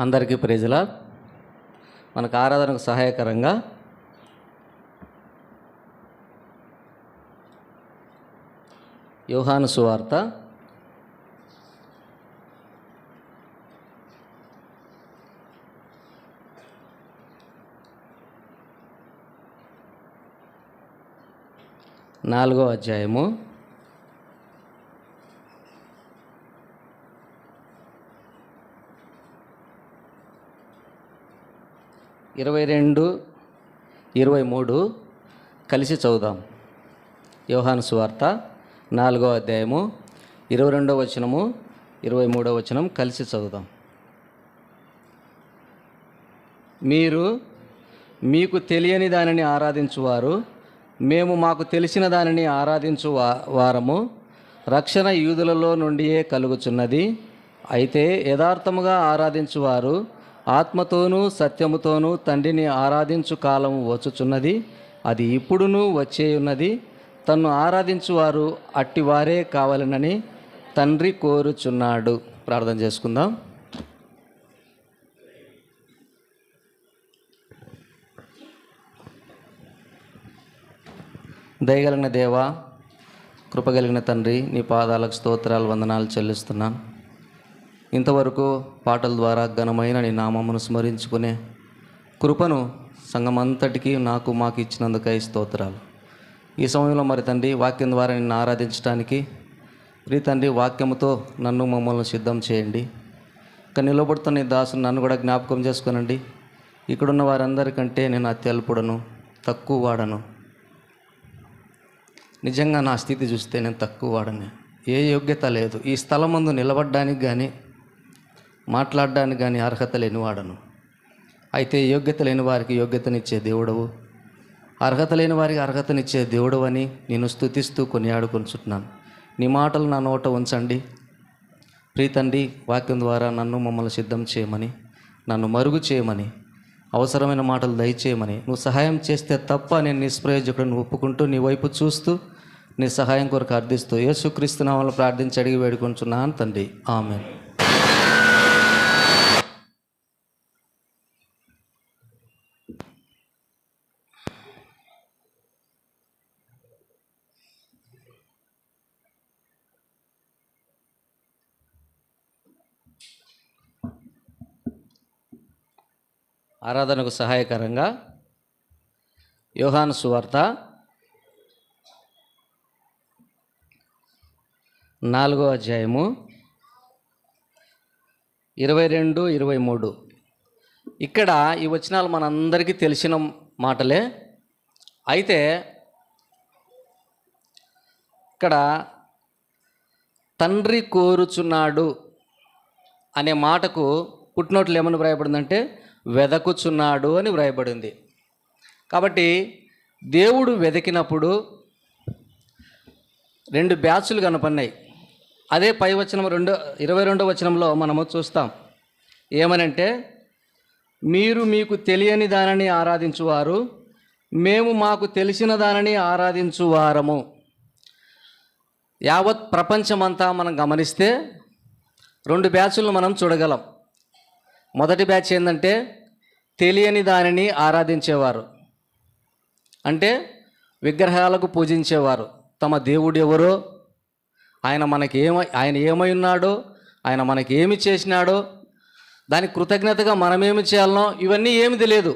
అందరికీ praise lord. మనకు ఆరాధనకు సహాయకరంగా యోహాను సువార్త 4వ అధ్యాయము 22, 23 కలిసి చదువుదాం. యోహాను సువార్త 4వ అధ్యాయము 22వ వచనము 23వ వచనం కలిసి చదువుదాం. మీరు మీకు తెలియని దానిని ఆరాధించువారు, మేము మాకు తెలిసిన దానిని ఆరాధించు వారము. రక్షణ యూదులలో నుండియే కలుగుచున్నది. అయితే యథార్థముగా ఆరాధించువారు ఆత్మతోనూ సత్యముతోనూ తండ్రిని ఆరాధించు కాలము వచ్చుచున్నది, అది ఇప్పుడునూ వచ్చేయున్నది. తన్ను ఆరాధించువారు అట్టివారే కావాలనని తండ్రి కోరుచున్నాడు. ప్రార్థన చేసుకుందాం. దయగలిగిన దేవా, కృపగలిగిన తండ్రి, నీ పాదాలకు స్తోత్రాలు, వందనాలు చెల్లిస్తున్నాను. ఇంతవరకు పాటల ద్వారా ఘనమైన నీ నామమును స్మరించుకునే కృపను సంఘమంతటికి మాకు ఇచ్చినందుకై స్తోత్రాలు. ఈ సమయంలో మరి తండ్రి, వాక్యం ద్వారా నిన్ను ఆరాధించడానికి తండ్రి వాక్యముతో నన్ను మమ్మల్ని సిద్ధం చేయండి. ఇక నిలబడుతున్న నీ దాసుని నన్ను కూడా జ్ఞాపకం చేసుకోనండి. ఇక్కడున్న వారందరికంటే నేను అత్యల్పుడను, తక్కువ వాడను. నిజంగా నా స్థితి చూస్తే నేను తక్కువ వాడను. ఏ యోగ్యత లేదు. ఈ స్థలం ముందు నిలబడడానికి కానీ మాట్లాడడానికి కానీ అర్హత లేనివాడను. అయితే యోగ్యత లేని వారికి యోగ్యతనిచ్చే దేవుడవు, అర్హత లేని వారికి అర్హతనిచ్చే దేవుడవు అని నేను స్తుతిస్తూ కొనియాడుకొంచుతున్నాను. నీ మాటలు నా నోట ఉంచండి ప్రీతండి. వాక్యం ద్వారా నన్ను మమ్మల్ని సిద్ధం చేయమని, నన్ను మరుగు చేయమని, అవసరమైన మాటలు దయచేయమని నువ్వు సహాయం చేస్తే తప్ప నేను నిష్ప్రయోజకుడిని ఒప్పుకుంటూ నీ వైపు చూస్తూ నీ సహాయం కొరకు అర్థిస్తూ యేసుక్రీస్తు నామములో ప్రార్థించి అడిగి వేడుకొంచున్నాను తండ్రి, ఆమేన్. ఆరాధనకు సహాయకరంగా యోహాను సువార్త 4వ అధ్యాయము 22, 23. ఇక్కడ ఈ వచనాలు మనందరికీ తెలిసిన మాటలే. అయితే ఇక్కడ తండ్రి కోరుచున్నాడు అనే మాటకు పుట్టినోట్లు ఏమని వ్రాయబడిందంటే వెదకుచున్నాడు అని వ్రాయబడింది. కాబట్టి దేవుడు వెతికినప్పుడు 2 బ్యాచ్లు కనపడినాయి. అదే పై వచనం 22వ వచనంలో మనము చూస్తాం. ఏమనంటే, మీరు మీకు తెలియని దానిని ఆరాధించువారు, మేము మాకు తెలిసిన దానిని ఆరాధించువారము. యావత్ ప్రపంచమంతా మనం గమనిస్తే 2 బ్యాచ్లను మనం చూడగలం. మొదటి బ్యాచ్ ఏంటంటే తెలియని దానిని ఆరాధించేవారు, అంటే విగ్రహాలకు పూజించేవారు. తమ దేవుడు ఎవరో, ఆయన ఏమై ఉన్నాడో, ఆయన మనకి ఏమి చేసినాడో, దానికి కృతజ్ఞతగా మనమేమి చేయాలనో ఇవన్నీ ఏమి తెలియదు.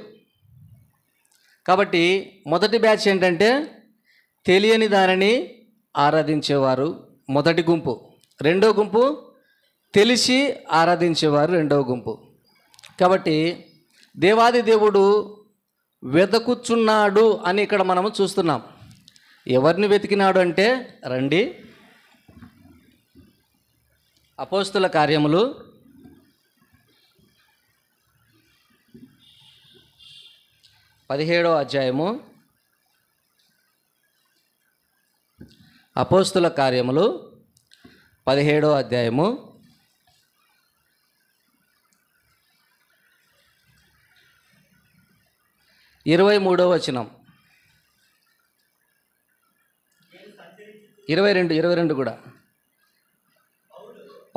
కాబట్టి మొదటి బ్యాచ్ ఏంటంటే తెలియని దానిని ఆరాధించేవారు, మొదటి గుంపు. రెండో గుంపు తెలిసి ఆరాధించేవారు, రెండవ గుంపు. కాబట్టి దేవాది దేవుడు వెతుకుచున్నాడు అని ఇక్కడ మనము చూస్తున్నాం. ఎవరిని వెతికినాడు అంటే, రండి అపోస్తుల కార్యములు 17వ అధ్యాయము. అపోస్తుల కార్యములు 17వ అధ్యాయము 23వ వచనం, 22 కూడా.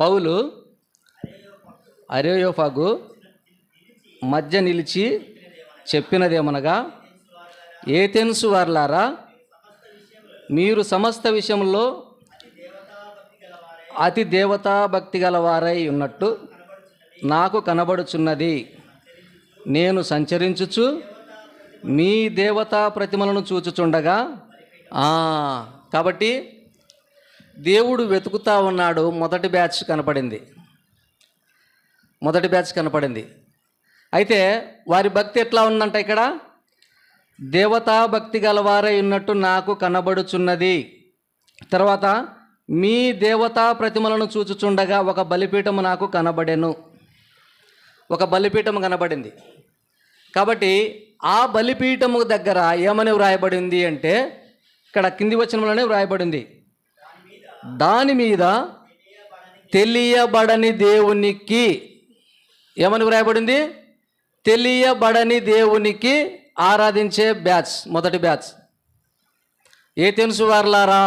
పౌలు అరెయోపాగు మధ్య నిలిచి చెప్పినదేమనగా, ఏథెన్సు వారలారా, మీరు సమస్త విషయంలో అతి దేవతా భక్తి గలవారై ఉన్నట్టు నాకు కనబడుచున్నది. నేను సంచరించుచు మీ దేవతా ప్రతిమలను చూచుచుండగా. కాబట్టి దేవుడు వెతుకుతా ఉన్నాడు. మొదటి బ్యాచ్ కనపడింది. అయితే వారి భక్తి ఎట్లా ఉందంట? ఇక్కడ దేవతా భక్తి గలవారై ఉన్నట్టు నాకు కనబడుచున్నది. తర్వాత మీ దేవతా ప్రతిమలను చూచుచుండగా ఒక బలిపీఠము నాకు కనబడెను. ఒక బలిపీఠము కనబడింది. కాబట్టి ఆ బలిపీఠము దగ్గర ఏమని వ్రాయబడింది అంటే, ఇక్కడ కింది వచనంలోనే వ్రాయబడింది, దాని మీద తెలియబడని దేవునికి, ఏమని వ్రాయబడింది? తెలియబడని దేవునికి ఆరాధించే బ్యాచ్, మొదటి బ్యాచ్. ఏథెన్సు వారలారా.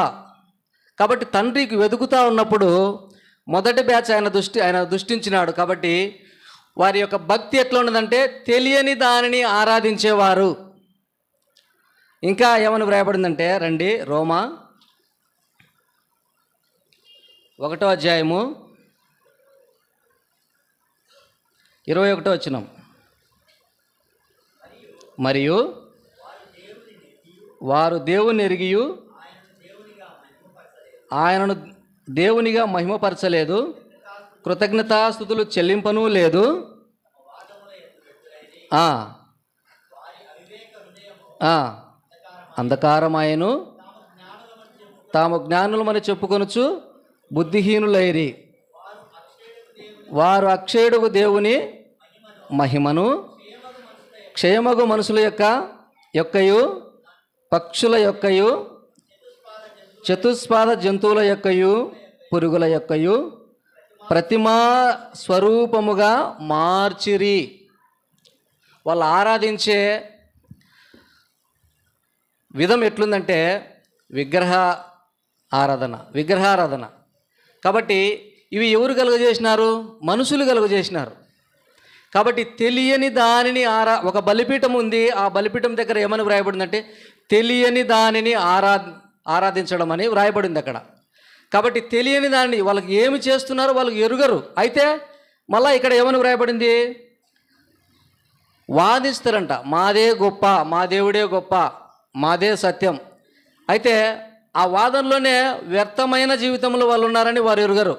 కాబట్టి తండ్రికి వెతుకుతా ఉన్నప్పుడు మొదటి బ్యాచ్ ఆయన దృష్టించినాడు. కాబట్టి వారి యొక్క భక్తి ఎట్లా ఉన్నదంటే, తెలియని దానిని ఆరాధించేవారు. ఇంకా ఏమని వ్రాయబడిందంటే, రండి, రోమా 1వ అధ్యాయము 21వ వచనం. మరియు వారు దేవుని ఎరిగియు ఆయనను దేవునిగా మహిమపరచలేదు, కృతజ్ఞతాస్తుతులు చెల్లింపను లేదు. అంధకారమాయను, తాము జ్ఞానులమని చెప్పుకొనుచు బుద్ధిహీనులైరి. వారు అక్షయుడు దేవుని మహిమను క్షయమగు మనుషుల యొక్కయు పక్షుల యొక్కయు చతుస్పాద జంతువుల యొక్కయు పురుగుల యొక్కయు ప్రతిమా స్వరూపముగా మార్చిరి. వాళ్ళు ఆరాధించే విధం ఎట్లుందంటే విగ్రహారాధన. కాబట్టి ఇవి ఎవరు కలుగజేసినారు? మనుషులు కలుగజేసినారు. కాబట్టి తెలియని దానిని ఒక బలిపీఠం ఉంది. ఆ బలిపీఠం దగ్గర ఏమని వ్రాయబడిందంటే, తెలియని దానిని ఆరాధించడం అని వ్రాయబడింది అక్కడ. కాబట్టి తెలియని దాన్ని వాళ్ళకి ఏమి చేస్తున్నారో వాళ్ళకి ఎరుగరు. అయితే మళ్ళీ ఇక్కడ ఏమని వ్రాయబడింది? వాదిస్తారంట, మాదే గొప్ప, మా దేవుడే గొప్ప, మాదే సత్యం. అయితే ఆ వాదనలోనే వ్యర్థమైన జీవితంలో వాళ్ళు ఉన్నారని వారు ఎరుగరు.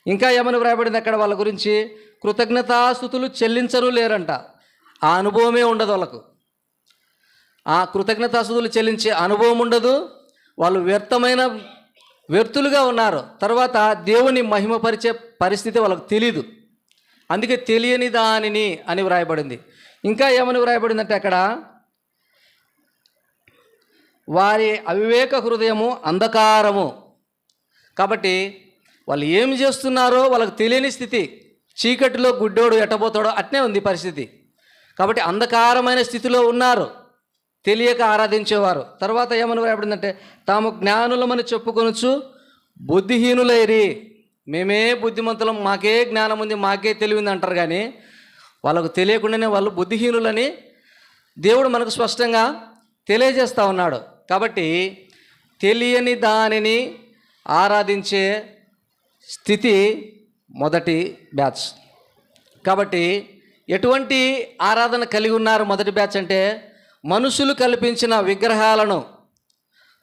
ఇంకా ఏమని వ్రాయబడింది అక్కడ వాళ్ళ గురించి? కృతజ్ఞతాస్తుతులు చెల్లించరు లేరంట. ఆ అనుభవమే ఉండదు వాళ్ళకు. ఆ కృతజ్ఞతాస్తుతులు చెల్లించే అనుభవం ఉండదు. వాళ్ళు వ్యర్థులుగా ఉన్నారు. తర్వాత దేవుని మహిమపరిచే పరిస్థితి వాళ్ళకు తెలీదు. అందుకే తెలియని దానిని అని వ్రాయబడింది. ఇంకా ఏమని వ్రాయబడిందంటే అక్కడ, వారి అవివేక హృదయము అంధకారము. కాబట్టి వాళ్ళు ఏమి చేస్తున్నారో వాళ్ళకు తెలియని స్థితి. చీకటిలో గుడ్డోడు ఎట్టబోతాడో అట్నే ఉంది పరిస్థితి. కాబట్టి అంధకారమైన స్థితిలో ఉన్నారు, తెలియక ఆరాధించేవారు. తర్వాత ఏమని వ్రాయబడిందంటే, తాము జ్ఞానులమని చెప్పుకొనుచు బుద్ధిహీనులైరి. మేమే బుద్ధిమంతులం, మాకే జ్ఞానం ఉంది, మాకే తెలివి ఉంది అంటారు. కానీ వాళ్ళకు తెలియకుండానే వాళ్ళు బుద్ధిహీనులని దేవుడు మనకు స్పష్టంగా తెలియజేస్తూ ఉన్నాడు. కాబట్టి తెలియని దానిని ఆరాధించే స్థితి మొదటి బ్యాచ్. కాబట్టి ఎటువంటి ఆరాధన కలిగి ఉన్నారు మొదటి బ్యాచ్ అంటే, మనుషులు కల్పించిన విగ్రహాలను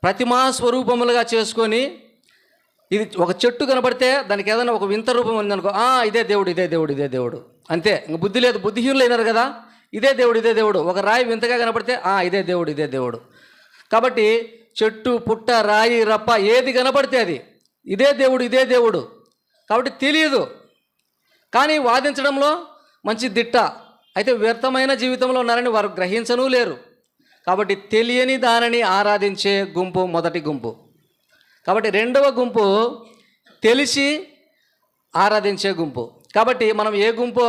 ప్రతిమా స్వరూపములుగా చేసుకొని, ఇది ఒక చెట్టు కనబడితే దానికి ఏదైనా ఒక వింత రూపం ఉందనుకో, ఇదే దేవుడు అంతే. ఇంక బుద్ధి లేదు, బుద్ధిహీనులు అయినారు కదా, ఇదే దేవుడు. ఒక రాయి వింతగా కనబడితే ఇదే దేవుడు. కాబట్టి చెట్టు, పుట్ట, రాయి, రప్ప ఏది కనబడితే అది ఇదే దేవుడు. కాబట్టి తెలియదు, కానీ వాదించడంలో మంచి దిట్ట. అయితే వ్యర్థమైన జీవితంలో ఉన్నారని వారు గ్రహించనూ లేరు. కాబట్టి తెలియని దానిని ఆరాధించే గుంపు మొదటి గుంపు. కాబట్టి రెండవ గుంపు తెలిసి ఆరాధించే గుంపు. కాబట్టి మనం ఏ గుంపో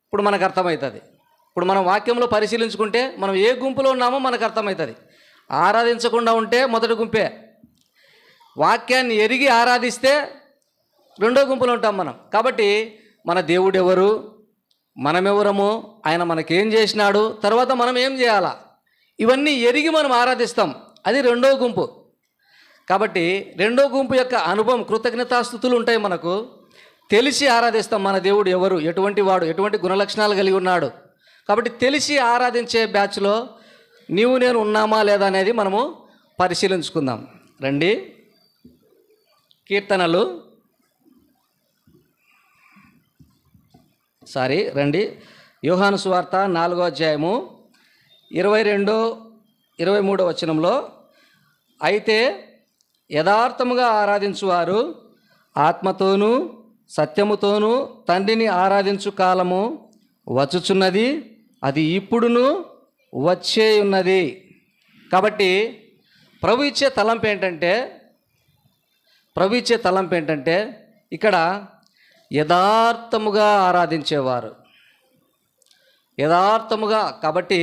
ఇప్పుడు మనకు అర్థమవుతుంది. ఇప్పుడు మనం వాక్యంలో పరిశీలించుకుంటే మనం ఏ గుంపులో ఉన్నామో మనకు అర్థమవుతుంది. ఆరాధించకుండా ఉంటే మొదటి గుంపే. వాక్యాన్ని ఎరిగి ఆరాధిస్తే రెండో గుంపులో ఉంటాం మనం. కాబట్టి మన దేవుడు ఎవరు, మనమెవరము, ఆయన మనకేం చేసినాడు, తర్వాత మనం ఏం చేయాలా, ఇవన్నీ ఎరిగి మనం ఆరాధిస్తాం. అది రెండో గుంపు. కాబట్టి రెండో గుంపు యొక్క అనుభవం, కృతజ్ఞతాస్థుతులు ఉంటాయి మనకు. తెలిసి ఆరాధిస్తాం మన దేవుడు ఎవరు, ఎటువంటి వాడు, ఎటువంటి గుణలక్షణాలు కలిగి ఉన్నాడు. కాబట్టి తెలిసి ఆరాధించే బ్యాచ్లో నీవు నేను ఉన్నామా లేదా అనేది మనము పరిశీలించుకుందాం. రండి, కీర్తనలు రండి యోహాను సువార్త 4వ అధ్యాయము 22-23 వచనంలో, అయితే యథార్థముగా ఆరాధించువారు ఆత్మతోనూ సత్యముతోనూ తండ్రిని ఆరాధించు కాలము వచ్చుచున్నది, అది ఇప్పుడును వచ్చే ఉన్నది. కాబట్టి ప్రభు ఇచ్చే తలంపు ఏంటంటే ఇక్కడ యథార్థముగా ఆరాధించేవారు, యథార్థముగా. కాబట్టి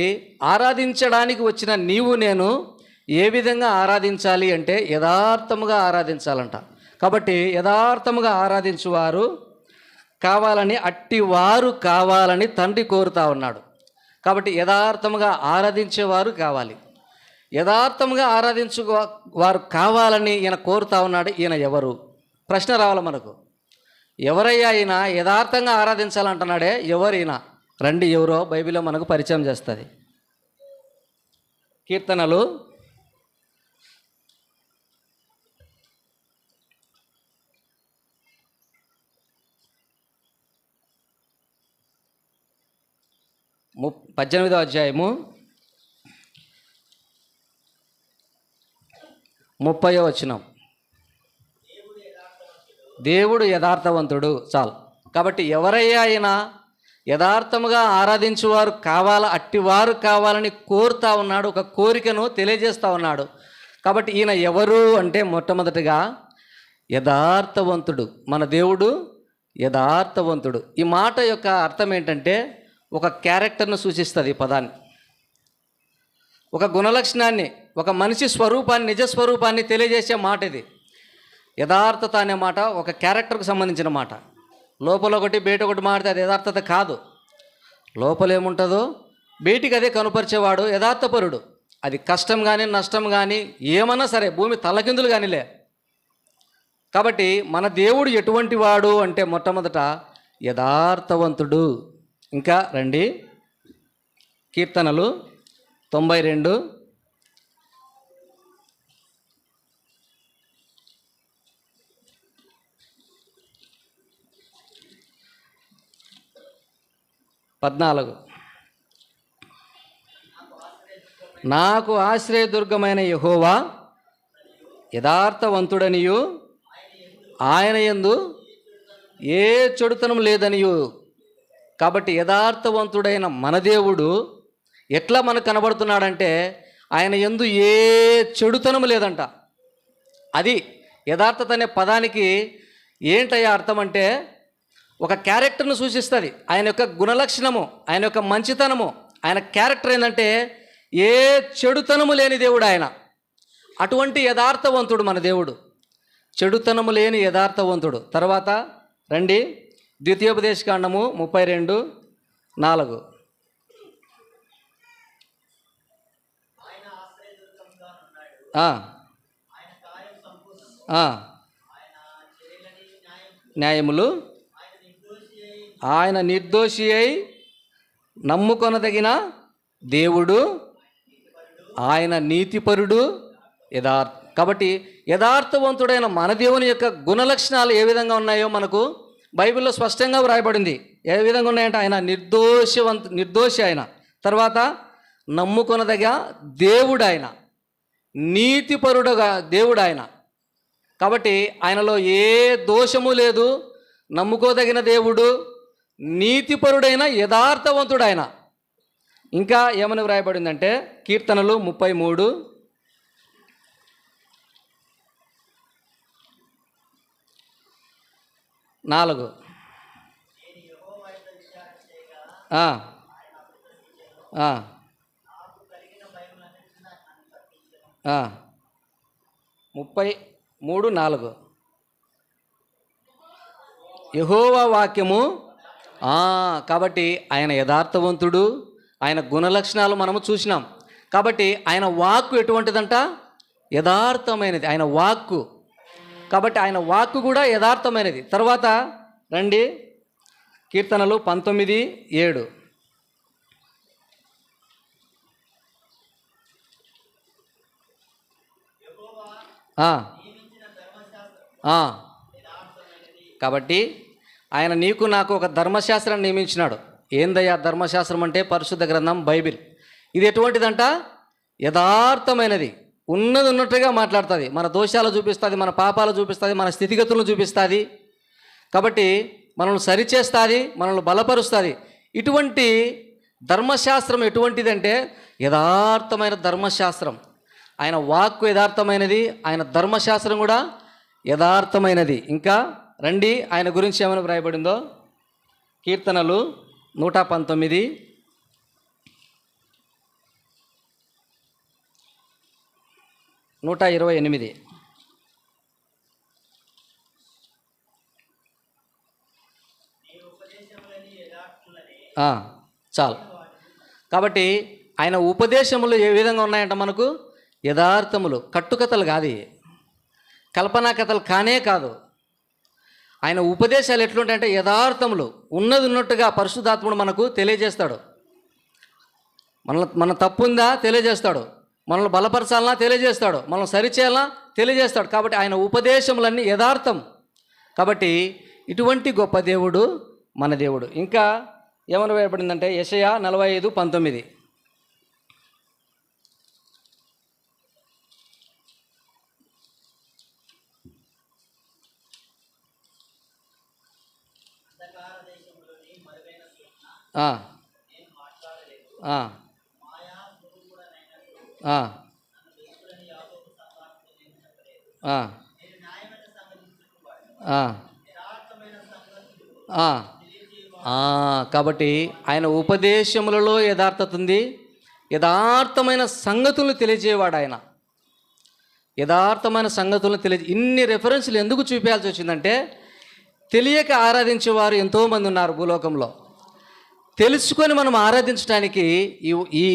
ఆరాధించడానికి వచ్చిన నీవు నేను ఏ విధంగా ఆరాధించాలి అంటే యథార్థముగా ఆరాధించాలంట. కాబట్టి యథార్థముగా ఆరాధించువారు కావాలని, అట్టివారు కావాలని తండ్రి కోరుతా ఉన్నాడు. కాబట్టి యథార్థముగా ఆరాధించేవారు కావాలి, యథార్థముగా ఆరాధించు వారు కావాలని ఈయన కోరుతా ఉన్నాడు. ఈయన ఎవరు? ప్రశ్న రావాలి మనకు. ఎవరయ్యా ఈయన? యథార్థంగా ఆరాధించాలంటున్నాడే, ఎవరైనా? రండి, ఎవరో బైబిల్లో మనకు పరిచయం చేస్తుంది. కీర్తనలు 18వ అధ్యాయము 30వ వచనం. దేవుడు యథార్థవంతుడు. చాలు. కాబట్టి ఎవరయ్యా అయినా యథార్థముగా ఆరాధించువారు కావాలా, అట్టివారు కావాలని కోరుతా ఉన్నాడు, ఒక కోరికను తెలియజేస్తూ ఉన్నాడు. కాబట్టి ఈయన ఎవరు అంటే మొట్టమొదటిగా యథార్థవంతుడు. మన దేవుడు యథార్థవంతుడు. ఈ మాట యొక్క అర్థం ఏంటంటే ఒక క్యారెక్టర్ను సూచిస్తుంది. ఈ పదాన్ని, ఒక గుణలక్షణాన్ని, ఒక మనిషి స్వరూపాన్ని, నిజ స్వరూపాన్ని తెలియజేసే మాట ఇది. యథార్థత అనే మాట ఒక క్యారెక్టర్కు సంబంధించిన మాట. లోపల ఒకటి బయట ఒకటి మాడితే అది యథార్థత కాదు. లోపల ఏముంటుందో బయటికి అదే కనుపరిచేవాడు యథార్థపరుడు. అది కష్టం కానీ నష్టం కానీ ఏమన్నా సరే, భూమి తలకిందులు కానీలే. కాబట్టి మన దేవుడు ఎటువంటి వాడు అంటే మొట్టమొదట యథార్థవంతుడు. ఇంకా రండి, కీర్తనలు 92 14. నాకు ఆశ్రయదుర్గమైన యెహోవా యథార్థవంతుడనియు ఆయన యందు ఏ చెడుతనం లేదనియు. కాబట్టి యథార్థవంతుడైన మన దేవుడు ఎట్లా మనకు కనబడుతున్నాడంటే ఆయన యందు ఏ చెడుతనం లేదంట. అది యథార్థత అనే పదానికి ఏంటయ్యా అర్థం అంటే ఒక క్యారెక్టర్ను సూచిస్తుంది. ఆయన యొక్క గుణలక్షణము, ఆయన యొక్క మంచితనము, ఆయన క్యారెక్టర్ ఏంటంటే ఏ చెడుతనము లేని దేవుడు ఆయన. అటువంటి యథార్థవంతుడు మన దేవుడు, చెడుతనము లేని యథార్థవంతుడు. తర్వాత రండి, ద్వితీయోపదేశకాండము 32:4. న్యాయములు ఆయన నిర్దోషి అయి నమ్ముకొనదగిన దేవుడు, ఆయన నీతిపరుడు, కాబట్టి యథార్థవంతుడైన మన దేవుని యొక్క గుణలక్షణాలు ఏ విధంగా ఉన్నాయో మనకు బైబిల్లో స్పష్టంగా వ్రాయబడింది. ఏ విధంగా ఉన్నాయంటే ఆయన నిర్దోషి ఆయన, తర్వాత నమ్ముకొనదగ దేవుడు ఆయన, నీతిపరుడుగా దేవుడు ఆయన. కాబట్టి ఆయనలో ఏ దోషము లేదు, నమ్ముకోదగిన దేవుడు, నీతిపరుడైన యథార్థవంతుడు ఆయన. ఇంకా ఏమని వ్రాయబడిందంటే కీర్తనలు 33:4. ఆ 33:4. యెహోవా వాక్యము కాబట్టి ఆయన యథార్థవంతుడు, ఆయన గుణలక్షణాలు మనము చూసినాం. కాబట్టి ఆయన వాక్కు ఎటువంటిదంట? యథార్థమైనది ఆయన వాక్కు. కాబట్టి ఆయన వాక్కు కూడా యథార్థమైనది. తర్వాత రండి, కీర్తనలు 19:7. కాబట్టి ఆయన నీకు నాకు ఒక ధర్మశాస్త్రాన్ని నియమించినాడు. ఏందయ్యా ధర్మశాస్త్రం అంటే? పరిశుద్ధ గ్రంథం బైబిల్. ఇది ఎటువంటిదంట? యథార్థమైనది, ఉన్నది ఉన్నట్టుగా మాట్లాడుతుంది. మన దోషాలు చూపిస్తుంది, మన పాపాలు చూపిస్తుంది, మన స్థితిగతులను చూపిస్తుంది. కాబట్టి మనల్ని సరిచేస్తుంది, మనల్ని బలపరుస్తుంది. ఇటువంటి ధర్మశాస్త్రం ఎటువంటిదంటే యథార్థమైన ధర్మశాస్త్రం. ఆయన వాక్కు యథార్థమైనది, ఆయన ధర్మశాస్త్రం కూడా యథార్థమైనది. ఇంకా రండి, ఆయన గురించి ఏమైనా వ్రాయబడిందో. కీర్తనలు 119, 128. చాలు. కాబట్టి ఆయన ఉపదేశములు ఏ విధంగా ఉన్నాయంట? మనకు యథార్థములు, కట్టుకథలు కాదు, కల్పనా కథలు కానే కాదు. ఆయన ఉపదేశాలు ఎట్లుంటాయంటే యథార్థములు, ఉన్నది ఉన్నట్టుగా పరిశుద్ధాత్ముడు మనకు తెలియజేస్తాడు. మన తప్పు ఉందా తెలియజేస్తాడు, మనల్ని బలపరచాలన్నా తెలియజేస్తాడు, మనల్ని సరిచేయాలన్నా తెలియజేస్తాడు. కాబట్టి ఆయన ఉపదేశములన్నీ యథార్థం. కాబట్టి ఇటువంటి గొప్ప దేవుడు మన దేవుడు. ఇంకా ఏమని వేయబడిందంటే యెషయా 45:19. కాబట్టి ఆయన ఉపదేశములలో యథార్థత ఉంది, యథార్థమైన సంగతులను తెలియజేవాడు ఆయన. యథార్థమైన సంగతులను ఇన్ని రెఫరెన్స్లు ఎందుకు చూపించాల్సి వచ్చిందంటే, తెలియక ఆరాధించేవారు ఎంతోమంది ఉన్నారు భూలోకంలో. తెలుసుకొని మనం ఆరాధించడానికి ఈ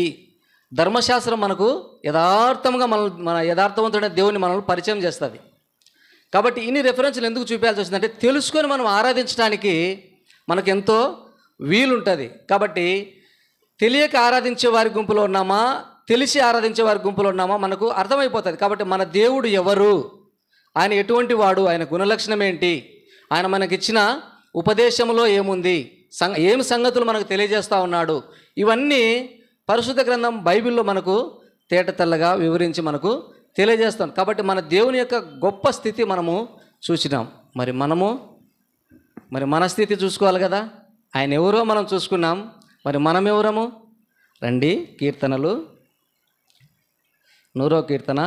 ధర్మశాస్త్రం మనకు యథార్థంగా మన యథార్థవంతుడైన దేవుని మనల్ని పరిచయం చేస్తుంది. కాబట్టి ఇన్ని రెఫరెన్స్లు ఎందుకు చూపించాల్సి వచ్చిందంటే, తెలుసుకొని మనం ఆరాధించడానికి మనకెంతో వీలుంటుంది. కాబట్టి తెలియక ఆరాధించే వారి గుంపులో ఉన్నామా, తెలిసి ఆరాధించే వారి గుంపులో ఉన్నామా మనకు అర్థమైపోతుంది. కాబట్టి మన దేవుడు ఎవరు, ఆయన ఎటువంటి వాడు, ఆయన గుణలక్షణం ఏంటి, ఆయన మనకిచ్చిన ఉపదేశంలో ఏముంది, ఏమి సంగతులు మనకు తెలియజేస్తూ ఉన్నాడు, ఇవన్నీ పరిశుద్ధ గ్రంథం బైబిల్లో మనకు తేటతెల్లగా వివరించి మనకు తెలియజేస్తాం. కాబట్టి మన దేవుని యొక్క గొప్ప స్థితి మనము చూసినాం. మరి మన స్థితి చూసుకోవాలి కదా. ఆయన ఎవరో మనం చూసుకున్నాం, మరి మనం ఎవరము? రండి, కీర్తనలు 100వ కీర్తన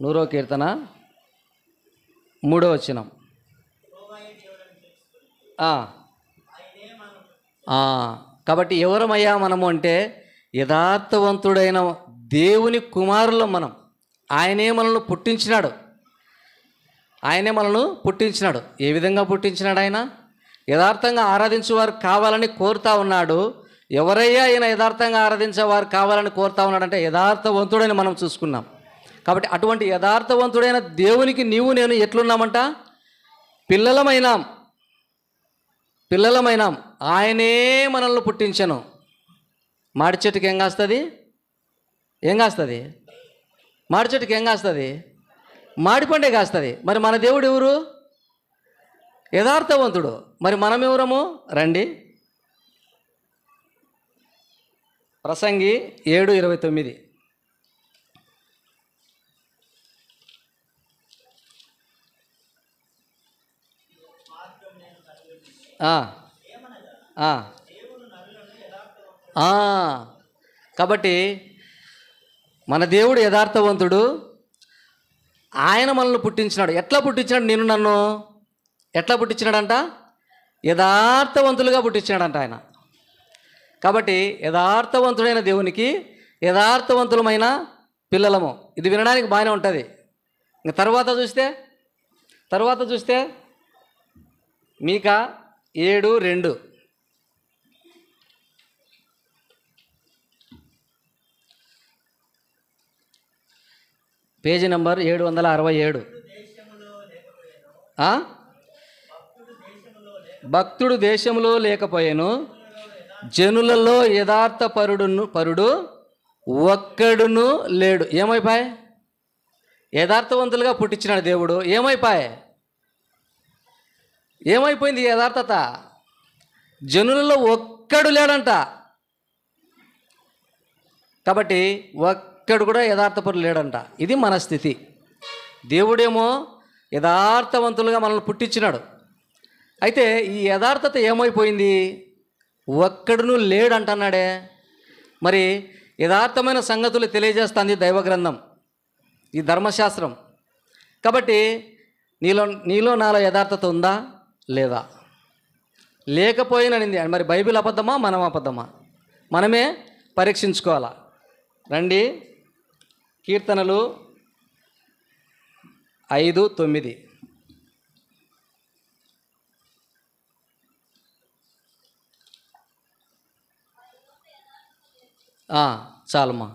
100వ కీర్తన 3వ వచనం. కాబట్టి ఎవరమయ్యా మనము అంటే, యథార్థవంతుడైన దేవుని కుమారులం మనం. ఆయనే మనల్ని పుట్టించినాడు. ఏ విధంగా పుట్టించినాడు? ఆయన యథార్థంగా ఆరాధించేవారు కావాలని కోరుతా ఉన్నాడు. ఎవరయ్యా ఆయన యథార్థంగా ఆరాధించేవారు కావాలని కోరుతా ఉన్నాడంటే యథార్థవంతుడని మనం చూసుకున్నాం. కాబట్టి అటువంటి యథార్థవంతుడైన దేవునికి నీవు నేను ఎట్లున్నామంట? పిల్లలమైనాం. ఆయనే మనల్ని పుట్టించను. మాడి చెట్టుకి ఏం కాస్తుంది? మాడి చెట్టుకి ఏం కాస్తుంది? మాడి పండే కాస్తుంది. మరి మన దేవుడు ఎవరు? యథార్థవంతుడు. మరి మనం ఎవరము? రండి, ప్రసంగి 7:29. కాబట్టి మన దేవుడు యథార్థవంతుడు. ఆయన మనల్ని పుట్టించినాడు. ఎట్లా పుట్టించినాడు? నన్ను ఎట్లా పుట్టించినాడంట? యథార్థవంతులుగా పుట్టించినాడంట ఆయన. కాబట్టి యథార్థవంతుడైన దేవునికి యథార్థవంతులమైన పిల్లలము. ఇది వినడానికి బాగానే ఉంటుంది. ఇంకా తర్వాత చూస్తే మీకా 7:2 పేజీ నంబర్ 767. భక్తుడు దేశంలో లేకపోయాను, జనులలో యథార్థ పరుడు ఒక్కడును లేడు. ఏమైపోయాయి? యథార్థవంతులుగా పుట్టించినాడు దేవుడు. ఏమైపోయింది యథార్థత? జనులలో ఒక్కడు లేడంట. కాబట్టి ఒక్కడు కూడా యథార్థపరుడు లేడంట. ఇది మన స్థితి. దేవుడేమో యథార్థవంతులుగా మనల్ని పుట్టించినాడు. అయితే ఈ యథార్థత ఏమైపోయింది? ఒక్కడును లేడంటున్నాడే. మరి యథార్థమైన సంగతులు తెలియజేస్తుంది దైవగ్రంథం, ఈ ధర్మశాస్త్రం. కాబట్టి నీలో నాలో యథార్థత ఉందా లేదా? లేకపోయిననింది. మరి బైబిల్ అబద్ధమా, మనం అబద్ధమా? మనమే పరీక్షించుకోవాలా. రండి, కీర్తనలు 5:9. చాలమ్మా.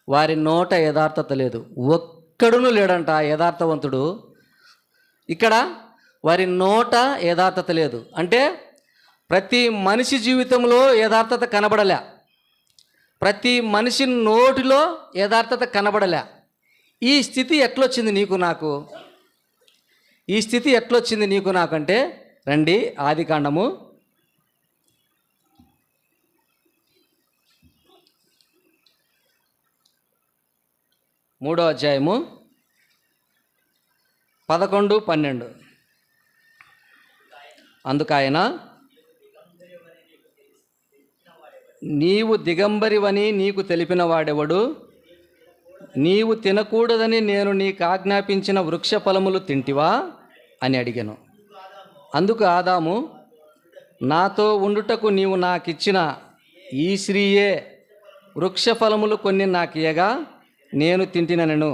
వారి నోట యథార్థత లేదు, ఒక్కడును లేడంట యథార్థవంతుడు. ఇక్కడ వారి నోట యథార్థత లేదు అంటే ప్రతి మనిషి జీవితంలో యథార్థత కనబడలే, ప్రతి మనిషి నోటిలో యథార్థత కనబడలే. ఈ స్థితి ఎట్లొచ్చింది నీకు నాకు? ఈ స్థితి ఎట్లొచ్చింది నీకు నాకంటే రండి, ఆదికాండము 3వ అధ్యాయము 11, 12. అందుకాయన, నీవు దిగంబరివని నీకు తెలిపిన వాడెవడు? నీవు తినకూడదని నేను నీకు ఆజ్ఞాపించిన వృక్ష ఫలములు తింటివా అని అడిగాను. అందుకు ఆదాము, నాతో ఉండుటకు నీవు నాకిచ్చిన ఈ స్త్రీయే వృక్ష ఫలములు కొన్ని నాకు ఇయ్యగా నేను తింటిననెను.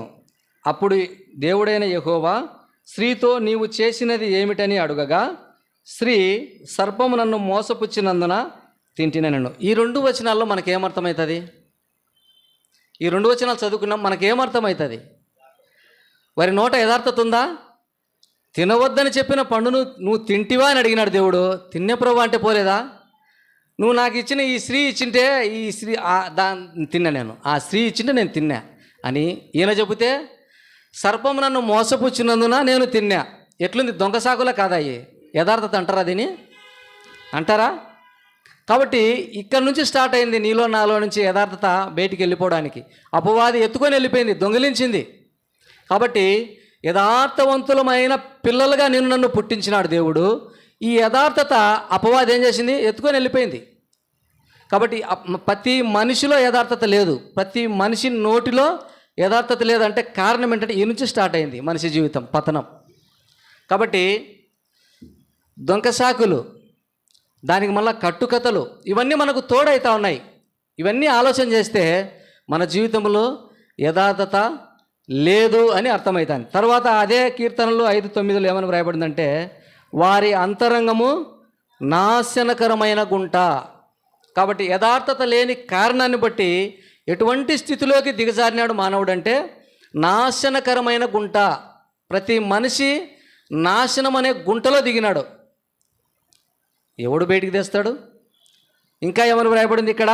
అప్పుడు దేవుడైన యెహోవా స్త్రీతో, నీవు చేసినది ఏమిటని అడుగగా, స్త్రీ, సర్పము నన్ను మోసపుచ్చినందున తింటిననెను. ఈ 2 వచనాల్లో మనకేమర్థమవుతుంది? ఈ 2 వచనాలు చదువుకున్నాం, మనకేమర్థమవుతుంది? వారి నోట యథార్థత ఉందా? తినవద్దని చెప్పిన పండును నువ్వు తింటివా అని అడిగినాడు దేవుడు. తిన్నే ప్రభు అంటే పోలేదా? నువ్వు నాకు ఇచ్చిన ఈ స్త్రీ ఇచ్చింటే ఈ స్త్రీ తిన్నా, నేను ఆ స్త్రీ ఇచ్చింటే నేను తిన్నా అని ఈయన చెబితే, సర్పం నన్ను మోసపుచ్చినందున నేను తిన్నా. ఎట్లుంది? దొంగ సాకులా కాదా? యథార్థత అంటారా? దీని అంటారా? కాబట్టి ఇక్కడ నుంచి స్టార్ట్ అయింది నీలో నాలో నుంచి యథార్థత బయటికి వెళ్ళిపోవడానికి. అపవాది ఎత్తుకొని వెళ్ళిపోయింది, దొంగిలించింది. కాబట్టి యథార్థవంతులమైన పిల్లలుగా నన్ను పుట్టించినాడు దేవుడు. ఈ యథార్థత అపవాది ఏం చేసింది? ఎత్తుకొని వెళ్ళిపోయింది. కాబట్టి ప్రతి మనిషిలో యథార్థత లేదు, ప్రతి మనిషి నోటిలో యథార్థత లేదంటే కారణం ఏంటంటే ఈ నుంచి స్టార్ట్ అయింది మనిషి జీవితం పతనం. కాబట్టి దొంగ సాకులు, దానికి మళ్ళీ కట్టుకథలు, ఇవన్నీ మనకు తోడైతా ఉన్నాయి. ఇవన్నీ ఆలోచన చేస్తే మన జీవితంలో యథార్థత లేదు అని అర్థమవుతుంది. తర్వాత అదే కీర్తనలు 5:9 ఏమని వ్రాయబడిందంటే, వారి అంతరంగము నాశనకరమైన గుంట. కాబట్టి యథార్థత లేని కారణాన్ని బట్టి ఎటువంటి స్థితిలోకి దిగజారినాడు మానవుడు అంటే నాశనకరమైన గుంట. ప్రతి మనిషి నాశనం అనే గుంటలో దిగినాడు. ఎవడు బయటికి తెస్తాడు? ఇంకా ఏమని వ్రాయబడింది ఇక్కడ?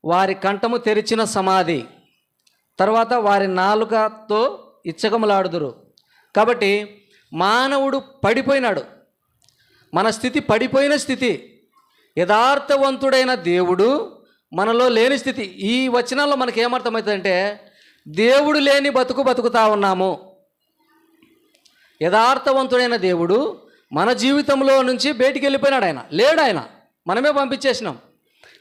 వారి కంఠము తెరిచిన సమాధి, తర్వాత వారి నాలుకతో ఇచ్చకములాడుదురు. కాబట్టి మానవుడు పడిపోయినాడు, మన స్థితి పడిపోయిన స్థితి. యథార్థవంతుడైన దేవుడు మనలో లేని స్థితి. ఈ వచనాల్లో మనకి ఏమర్థమవుతుందంటే దేవుడు లేని బతుకుతా ఉన్నాము. యథార్థవంతుడైన దేవుడు మన జీవితంలో నుంచి బయటికి వెళ్ళిపోయినాడు. ఆయన లేడు, ఆయన మనమే పంపించేసినాం.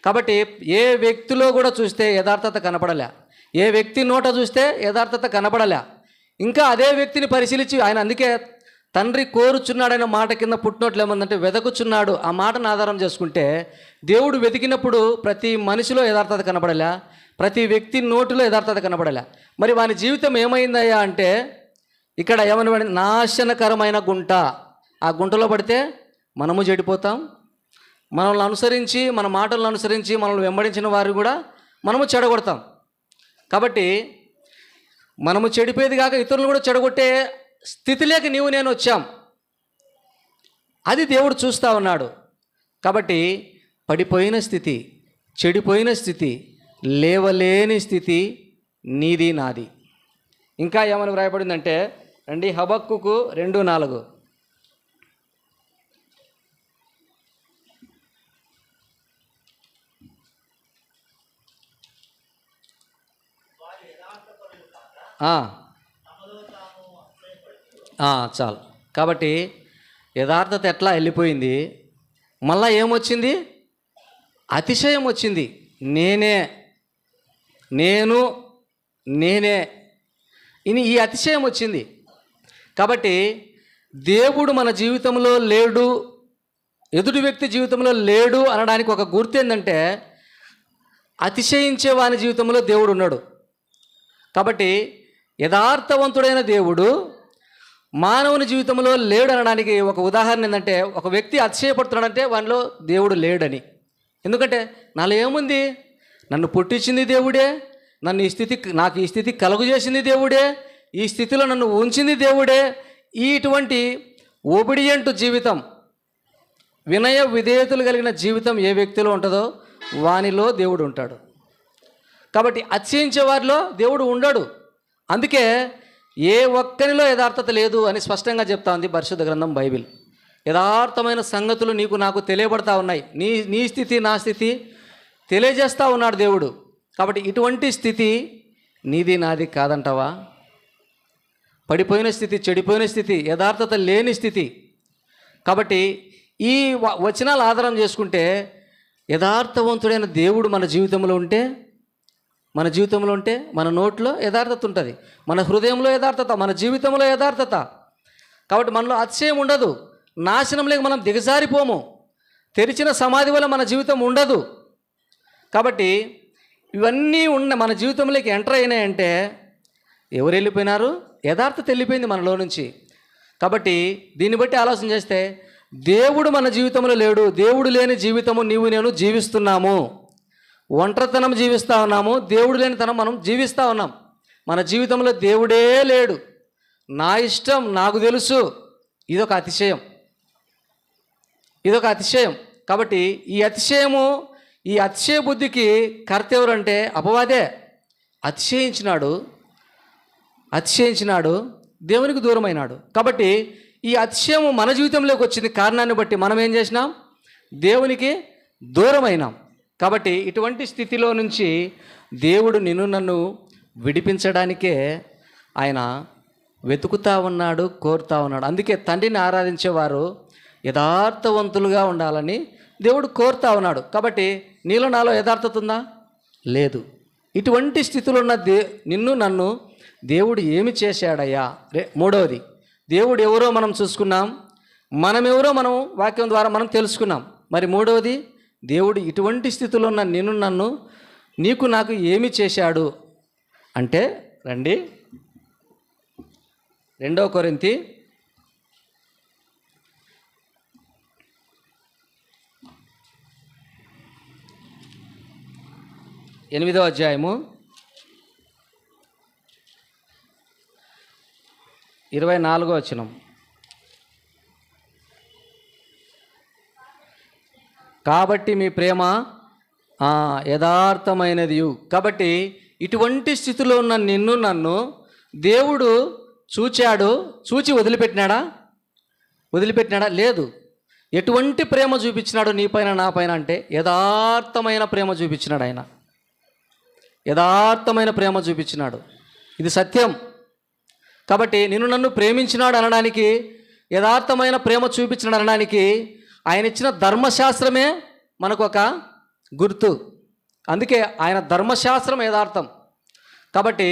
కాబట్టి ఏ వ్యక్తిలో కూడా చూస్తే యథార్థత కనపడలే, ఏ వ్యక్తి నోట చూస్తే యథార్థత కనపడలే. ఇంకా అదే వ్యక్తిని పరిశీలించి ఆయన, అందుకే తండ్రి కోరుచున్నాడనే మాట కింద పుట్టినట్లు ఏమందంటే వెదకుచున్నాడు. ఆ మాటను ఆధారం చేసుకుంటే దేవుడు వెతికినప్పుడు ప్రతి మనిషిలో యథార్థత కనపడలే, ప్రతి వ్యక్తి నోటిలో యథార్థత కనబడలే. మరి వాని జీవితం ఏమైందయ్యా అంటే ఇక్కడ ఏమని నాశనకరమైన గుంట. ఆ గుంటలో పడితే మనము చెడిపోతాం. మనల్ని అనుసరించి, మన మాటలను అనుసరించి మనల్ని వెంబడించిన వారు కూడా మనము చెడగొడతాం. కాబట్టి మనము చెడిపోయేది కాక ఇతరులను కూడా చెడగొట్టే స్థితిలోకి నీవు నేను వచ్చాం. అది దేవుడు చూస్తూ ఉన్నాడు. కాబట్టి పడిపోయిన స్థితి, చెడిపోయిన స్థితి, లేవలేని స్థితి నీది నాది. ఇంకా ఏమని వ్రాయబడిందంటే రండి, హబక్కుకు 2:4. చాలు. కాబట్టి యథార్థత ఎట్లా వెళ్ళిపోయింది, మళ్ళా ఏమొచ్చింది? అతిశయం వచ్చింది. నేనే ఈ అతిశయం వచ్చింది. కాబట్టి దేవుడు మన జీవితంలో లేడు, ఎదుటి వ్యక్తి జీవితంలో లేడు అనడానికి ఒక గుర్తు ఏంటంటే అతిశయించే వాని జీవితంలో దేవుడు ఉన్నాడు. కాబట్టి యథార్థవంతుడైన దేవుడు మానవుని జీవితంలో లేడు అనడానికి ఒక ఉదాహరణ ఏంటంటే, ఒక వ్యక్తి అతిశయపడుతున్నాడంటే వానిలో దేవుడు లేడని. ఎందుకంటే నాలో ఏముంది? నన్ను పుట్టించింది దేవుడే, నాకు ఈ స్థితి కలుగు చేసింది దేవుడే, ఈ స్థితిలో నన్ను ఉంచింది దేవుడే. ఇటువంటి ఒబిడియంట్ జీవితం, వినయ విధేయతలు కలిగిన జీవితం ఏ వ్యక్తిలో ఉంటుందో వానిలో దేవుడు ఉంటాడు. కాబట్టి అతిశయించే వారిలో దేవుడు ఉండడు. అందుకే ఏ ఒక్కరిలో యథార్థత లేదు అని స్పష్టంగా చెప్తా ఉంది పరిశుద్ధ గ్రంథం బైబిల్. యథార్థమైన సంగతులు నీకు నాకు తెలియబడతా ఉన్నాయి. నీ స్థితి నా స్థితి తెలియజేస్తూ ఉన్నాడు దేవుడు. కాబట్టి ఇటువంటి స్థితి నీది నాది కాదంటావా? పడిపోయిన స్థితి, చెడిపోయిన స్థితి, యథార్థత లేని స్థితి. కాబట్టి ఈ వచనాలు ఆధారం చేసుకుంటే యథార్థవంతుడైన దేవుడు మన జీవితంలో ఉంటే మన నోట్లో యథార్థత ఉంటుంది, మన హృదయంలో యథార్థత, మన జీవితంలో యథార్థత. కాబట్టి మనలో అతిశయం ఉండదు, నాశనంలోకి మనం దిగజారిపోము, తెరిచిన సమాధి వల్ల మన జీవితం ఉండదు. కాబట్టి ఇవన్నీ మన జీవితంలోకి ఎంటర్ అయినాయంటే ఎవరు వెళ్ళిపోయినారు? యథార్థత వెళ్ళిపోయింది మనలో నుంచి. కాబట్టి దీన్ని బట్టి ఆలోచన చేస్తే దేవుడు మన జీవితంలో లేడు. దేవుడు లేని జీవితము నీవు నేను జీవిస్తున్నాము. ఒంటరితనం జీవిస్తూ ఉన్నాము, దేవుడు లేనితనం మనం జీవిస్తూ ఉన్నాం. మన జీవితంలో దేవుడే లేడు, నా ఇష్టం నాకు తెలుసు. ఇదొక అతిశయం. కాబట్టి ఈ అతిశయ బుద్ధికి కర్త ఎవరంటే అపవాదే. అతిశయించినాడు, దేవునికి దూరమైనాడు. కాబట్టి ఈ అతిశయము మన జీవితంలోకి వచ్చింది. కారణాన్ని బట్టి మనం ఏం చేసినాం? దేవునికి దూరమైనాం. కాబట్టి ఇటువంటి స్థితిలో నుంచి దేవుడు నిన్ను నన్ను విడిపించడానికే ఆయన వెతుకుతా ఉన్నాడు, కోరుతా ఉన్నాడు. అందుకే తండ్రిని ఆరాధించేవారు యథార్థవంతులుగా ఉండాలని దేవుడు కోరుతా ఉన్నాడు. కాబట్టి నీలో నాలో యథార్థత ఉందా? లేదు. ఇటువంటి స్థితిలో ఉన్న నిన్ను నన్ను దేవుడు ఏమి చేశాడయ్యా? మూడవది, దేవుడు ఎవరో మనం చూసుకున్నాం, మనమెవరో మనం వాక్యం ద్వారా మనం తెలుసుకున్నాం. మరి మూడవది, దేవుడు ఇటువంటి స్థితిలో ఉన్న నిన్ను నన్ను నీకు నాకు ఏమి చేశాడు అంటే రండి 2 కొరింథీ 8వ అధ్యాయము 24వ వచనం. కాబట్టి మీ ప్రేమ యథార్థమైనది. కాబట్టి ఇటువంటి స్థితిలో ఉన్న నిన్ను నన్ను దేవుడు చూచి వదిలిపెట్టినాడా? లేదు. ఎటువంటి ప్రేమ చూపించినాడు నీపైన నాపైన అంటే యథార్థమైన ప్రేమ చూపించినాడు. ఆయన యథార్థమైన ప్రేమ చూపించినాడు. ఇది సత్యం. కాబట్టి నిన్ను నన్ను ప్రేమించినాడు అనడానికి, యథార్థమైన ప్రేమ చూపించినాడు అనడానికి ఆయన ఇచ్చిన ధర్మశాస్త్రమే మనకు ఒక గుర్తు. అందుకే ఆయన ధర్మశాస్త్రం యథార్థం. కాబట్టి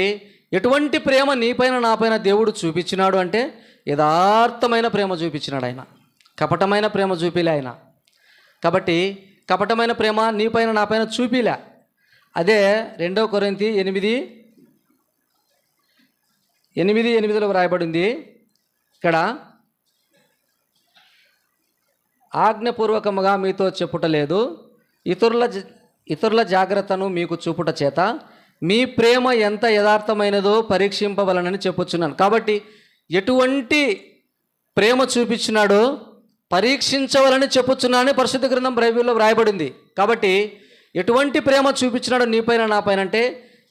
ఎటువంటి ప్రేమ నీపైన నాపైన దేవుడు చూపించినాడు అంటే యథార్థమైన ప్రేమ చూపించినాడు. ఆయన కపటమైన ప్రేమ చూపిలే ఆయన. కాబట్టి కపటమైన ప్రేమ నీపైన నాపైన చూపిలే. అదే 2 కొరింథీ 8:8లో వ్రాయబడింది. ఇక్కడ ఆజ్ఞపూర్వకముగా మీతో చెప్పుటలేదు, ఇతరుల జాగ్రత్తను మీకు చూపుట చేత మీ ప్రేమ ఎంత యథార్థమైనదో పరీక్షింపవలనని చెప్పుచున్నాను. కాబట్టి ఎటువంటి ప్రేమ చూపించినాడో పరీక్షించవలని చెప్పుచున్నానని పరిశుద్ధ గ్రంథం బైబిల్లో వ్రాయబడింది. కాబట్టి ఎటువంటి ప్రేమ చూపించినాడు నీపైన నాపైన అంటే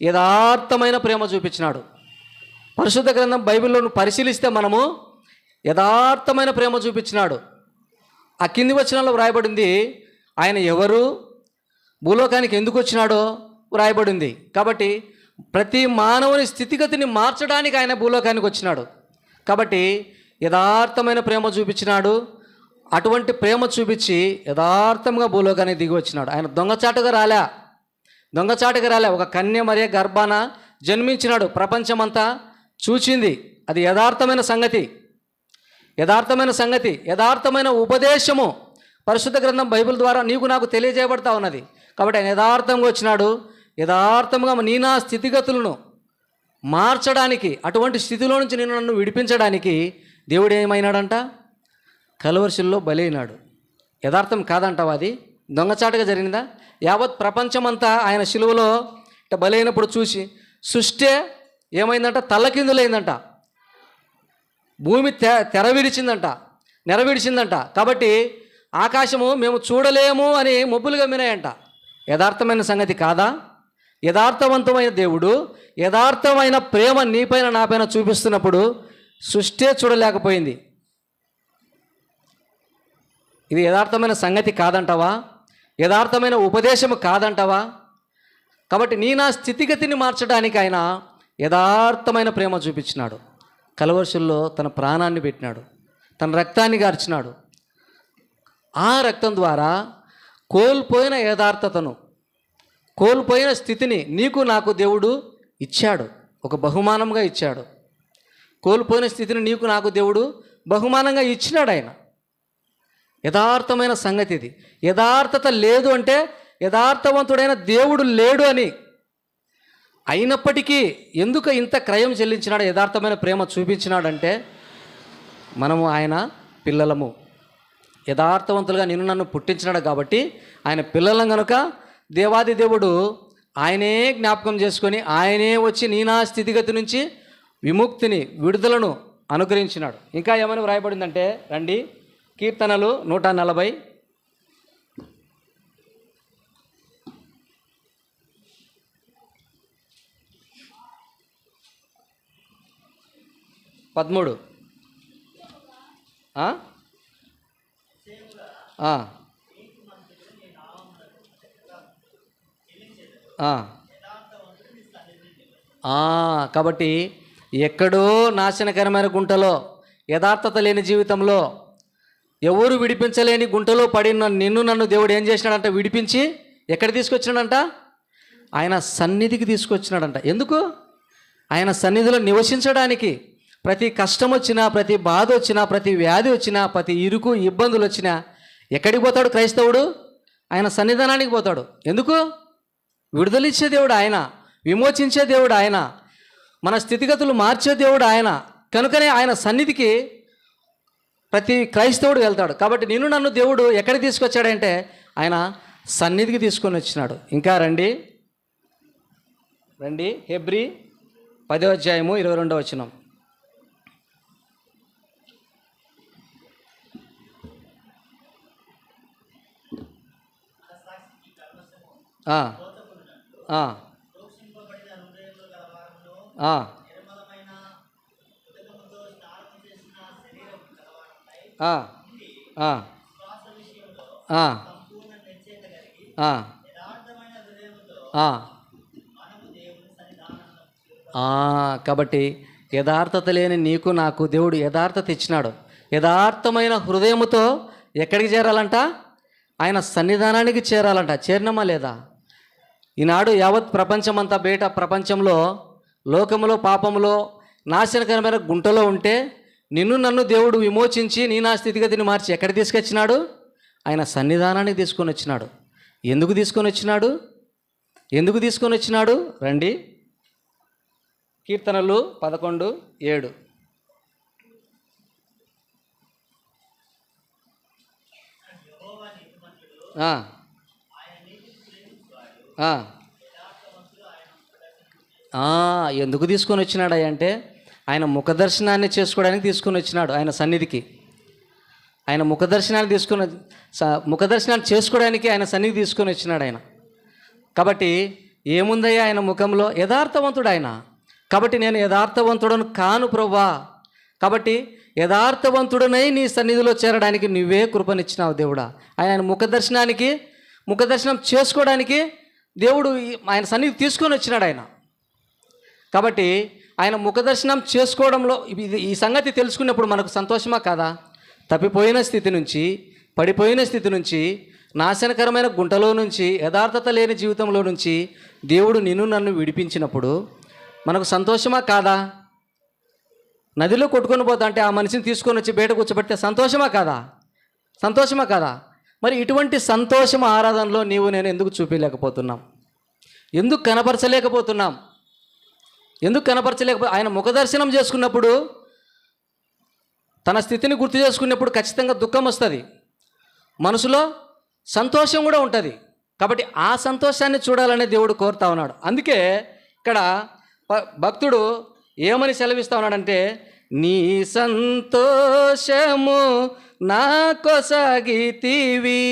యథార్థమైన ప్రేమ చూపించినాడు. పరిశుద్ధ గ్రంథం బైబిల్లో పరిశీలిస్తే మనము యథార్థమైన ప్రేమ చూపించినాడు. ఆ కింది వచనంలో వ్రాయబడింది ఆయన ఎవరు, భూలోకానికి ఎందుకు వచ్చినాడో వ్రాయబడింది. కాబట్టి ప్రతి మానవుని స్థితిగతిని మార్చడానికి ఆయన భూలోకానికి వచ్చినాడు. కాబట్టి యథార్థమైన ప్రేమ చూపించినాడు. అటువంటి ప్రేమ చూపించి యథార్థంగా భూలోకానికి దిగి వచ్చినాడు. ఆయన దొంగచాటుగా రాలే. ఒక కన్య మరియ గర్భాన జన్మించినాడు. ప్రపంచమంతా చూచింది. అది యథార్థమైన సంగతి, యథార్థమైన ఉపదేశము పరిశుద్ధ గ్రంథం బైబిల్ ద్వారా నీకు నాకు తెలియజేయబడతా ఉన్నది. కాబట్టి ఆయన యథార్థంగా వచ్చినాడు. యథార్థంగా నా స్థితిగతులను మార్చడానికి, అటువంటి స్థితిలో నుంచి నన్ను విడిపించడానికి దేవుడు ఏమైనాడంట, కలువరిశిల్లో బలైనాడు. యథార్థం కాదంటావా? అది దొంగచాటుగా జరిగిందా? యావత్ ప్రపంచమంతా ఆయన శిలువలో బలైనప్పుడు చూసి సృష్టి ఏమైందంట, తల్లకిందులైందంట. భూమి నెరవిడిచిందంట. కాబట్టి ఆకాశము మేము చూడలేము అని మబ్బులు గమ్మినాయంట. యథార్థమైన సంగతి కాదా? యథార్థవంతమైన దేవుడు యథార్థమైన ప్రేమ నీపైన నాపైన చూపిస్తున్నప్పుడు సృష్టి చూడలేకపోయింది. ఇది యథార్థమైన సంగతి కాదంటావా? యథార్థమైన ఉపదేశము కాదంటావా? కాబట్టి నా స్థితిగతిని మార్చడానికి ఆయన యథార్థమైన ప్రేమ చూపించినాడు. కలువరిశిల్లో తన ప్రాణాన్ని పెట్టినాడు, తన రక్తాన్ని గార్చినాడు. ఆ రక్తం ద్వారా కోల్పోయిన యథార్థతను, కోల్పోయిన స్థితిని నీకు నాకు దేవుడు ఇచ్చాడు, ఒక బహుమానంగా ఇచ్చాడు. కోల్పోయిన స్థితిని నీకు నాకు దేవుడు బహుమానంగా ఇచ్చినాడు ఆయన. యథార్థమైన సంగతి ఇది. యథార్థత లేదు అంటే యథార్థవంతుడైన దేవుడు లేడు అని. అయినప్పటికీ ఎందుకు ఇంత క్రయం చెల్లించినాడు, యథార్థమైన ప్రేమ చూపించినాడంటే మనము ఆయన పిల్లలము. యథార్థవంతులుగా నిన్ను నన్ను పుట్టించినాడు కాబట్టి ఆయన పిల్లలం కనుక దేవాది దేవుడు ఆయనే జ్ఞాపకం చేసుకొని ఆయనే వచ్చి నా స్థితిగతి నుంచి విముక్తిని, విడుదలను అనుగ్రహించినాడు. ఇంకా ఏమని వ్రాయబడిందంటే రండి, కీర్తనలు 140 13. కాబట్టి ఎక్కడో నాశనకరమైన గుంటలో, యథార్థత లేని జీవితంలో, ఎవరు విడిపించలేని గుంటలో పడిన నిన్ను నన్ను దేవుడు ఏం చేసినాడంట, విడిపించి ఎక్కడ తీసుకొచ్చినాడంట, ఆయన సన్నిధికి తీసుకొచ్చినాడంట. ఎందుకు? ఆయన సన్నిధిలో నివసించడానికి. ప్రతి కష్టం వచ్చినా, ప్రతి బాధ వచ్చినా, ప్రతి వ్యాధి వచ్చినా, ప్రతి ఇరుకు ఇబ్బందులు వచ్చినా ఎక్కడికి పోతాడు క్రైస్తవుడు? ఆయన సన్నిధానానికి పోతాడు. ఎందుకు? విడుదలిచ్చే దేవుడు ఆయన, విమోచించే దేవుడు ఆయన, మన స్థితిగతులు మార్చే దేవుడు ఆయన. కనుకనే ఆయన సన్నిధికి ప్రతి క్రైస్తవుడు వెళ్తాడు. కాబట్టి నిన్ను నన్ను దేవుడు ఎక్కడికి తీసుకొచ్చాడంటే ఆయన సన్నిధికి తీసుకొని వచ్చినాడు. ఇంకా రండి హెబ్రీ 10వ అధ్యాయము 22వ వచనం. కాబట్టి యథార్థత లేని నీకు నాకు దేవుడు యథార్థత ఇచ్చినాడు. యథార్థమైన హృదయముతో ఎక్కడికి చేరాలంట? ఆయన సన్నిధానానికి చేరాలంట. చేరినమా లేదా? ఈనాడు యావత్ ప్రపంచమంతా బయట ప్రపంచంలో, లోకములో, పాపములో, నాశనకరమైన గుంటలో ఉంటే నిన్ను నన్ను దేవుడు విమోచించి నా స్థితిగతిని మార్చి ఎక్కడ తీసుకొచ్చినాడు? ఆయన సన్నిధానానికి తీసుకొని వచ్చినాడు. ఎందుకు తీసుకొని వచ్చినాడు? ఎందుకు తీసుకొని వచ్చినాడు? రండి, కీర్తనలు 11:7. ఎందుకు తీసుకొని వచ్చినాడు అంటే ఆయన ముఖదర్శనాన్ని చేసుకోవడానికి తీసుకొని వచ్చినాడు. ఆయన సన్నిధికి ఆయన ముఖదర్శనాన్ని చేసుకోవడానికి ఆయన సన్నిధి తీసుకొని వచ్చినాడు ఆయన. కాబట్టి ఏముందయ్యా ఆయన ముఖంలో? యథార్థవంతుడు ఆయన. కాబట్టి నేను యథార్థవంతుడను కాను ప్రభువా, కాబట్టి యథార్థవంతుడనై నీ సన్నిధిలో చేరడానికి నువ్వే కృపనిచ్చినావు దేవుడా. ఆయన ముఖదర్శనం చేసుకోవడానికి దేవుడు ఆయన సన్నిధి తీసుకొని వచ్చినాడు ఆయన. కాబట్టి ఆయన ముఖదర్శనం చేసుకోవడంలో ఈ సంగతి తెలుసుకున్నప్పుడు మనకు సంతోషమా కాదా? తప్పిపోయిన స్థితి నుంచి, పడిపోయిన స్థితి నుంచి, నాశనకరమైన గుంటలో నుంచి, యథార్థత లేని జీవితంలో నుంచి దేవుడు నన్ను విడిపించినప్పుడు మనకు సంతోషమా కాదా? నదిలో కొట్టుకొని పోతా అంటే ఆ మనిషిని తీసుకొని వచ్చి బయట కూర్చోబెడితే సంతోషమా కాదా? మరి ఇటువంటి సంతోషం ఆరాధనలో నేను ఎందుకు చూపించలేకపోతున్నాం? ఎందుకు కనపరచలేకపోతున్నాం? ఆయన ముఖదర్శనం చేసుకున్నప్పుడు, తన స్థితిని గుర్తు చేసుకున్నప్పుడు ఖచ్చితంగా దుఃఖం వస్తుంది, మనసులో సంతోషం కూడా ఉంటుంది. కాబట్టి ఆ సంతోషాన్ని చూడాలనే దేవుడు కోరుతా ఉన్నాడు. అందుకే ఇక్కడ భక్తుడు ఏమని సెలవిస్తా ఉన్నాడంటే, నీ సంతోషము నా కొసగితివి,